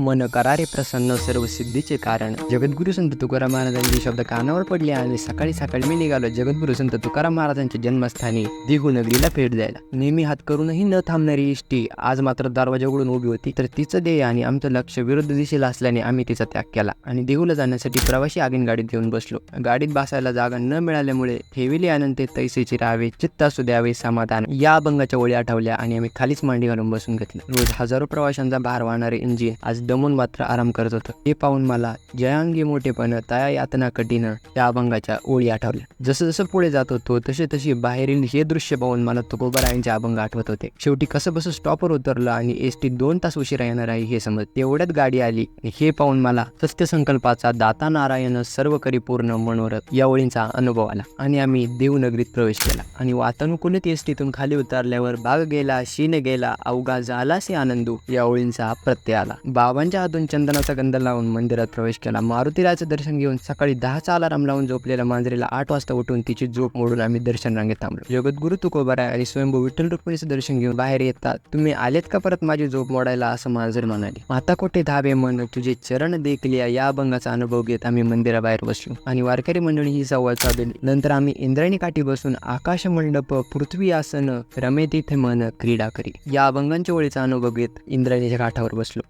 मन करारे प्रसन्न सर्व सिद्धीचे कारण. जगद्गुरु संत तुकाराम महाराजांचे शब्द कानावर पडले आणि सकाळी सकाळी मी निघालो जगद्गुरु संत तुकाराम महाराजांच्या जन्मस्थानी देहू नगरीला भेट द्यायला. नेहमी हात करूनही न थांबणारी एसटी आज मात्र दरवाजा उघडून उभी होती. तर तिचं ध्येय आणि आमचं लक्ष विरुद्ध दिशेला असल्याने आम्ही तिचा त्याग केला आणि देहूला जाण्यासाठी प्रवासी आगीन गाडीत येऊन बसलो. गाडीत बसायला जागा न मिळाल्यामुळे ठेविले आनंद तैसेची राहावे, चित्त असू द्यावे समाधान या अभंगाच्या ओळी आठवल्या आणि आम्ही खालीच मांडी घालून बसून घेतलं. रोज हजारो प्रवाशांचा भार वाहणारे इंजिन आज दमून मात्र आराम करत होतं. हे पाहून मला जयांगी मोठेपण तया यातना कठीण या अभंगाच्या ओळी आठवल्या. जसं जसं पुढे जात होतो तसे तशी बाहेरील हे दृश्य पाहून मला तुकोबारायांचे अभंग आठवत होते. शेवटी कसं बस स्टॉपवर उतरलं आणि एसटी 2 तास उशिरा येणार आहे हे समज. तेवढ्यात गाडी आली. हे पाहून मला सत्यसंकल्पाचा दाता नारायण सर्व करी पूर्ण मनोरथ या ओळींचा अनुभव आला आणि आम्ही देहू नगरीत प्रवेश केला आणि वातानुकूलित एसटीतून खाली उतरल्यावर बाग गेला शीन गेला अवघा झालासे आनंदू या ओळींचा प्रत्यय आला. बाबांच्या हातून चंदनाचा गंध लावून मंदिरात प्रवेश केला. मारुतीराचं दर्शन घेऊन सकाळी 10चा अलार्म लावून झोपलेल्या मांजरीला 8 वाजता उठून तिची झोप मोडून आम्ही दर्शन रांगेत थांबलो. जगद्गुरु तुकोबाराय आणि स्वयंभू विठ्ठल रुक्मिणीचं दर्शन घेऊन बाहेर येतात. तुम्ही आलेत का परत माझी झोप मोडायला असं मांजर म्हणाली. आता कोठे धावे मन तुझे चरण देखलिया या अभंगाचा अनुभव घेत आम्ही मंदिराबाहेर बसलो आणि वारकरी मंडळी ही संवाद साधली. नंतर आम्ही इंद्रायणी काठी बसून आकाश मंडप पृथ्वी आसन रमे तिथे मन क्रीडा करी या अभंगांच्या ओळीचा अनुभव घेत इंद्रायणीच्या काठावर बसलो.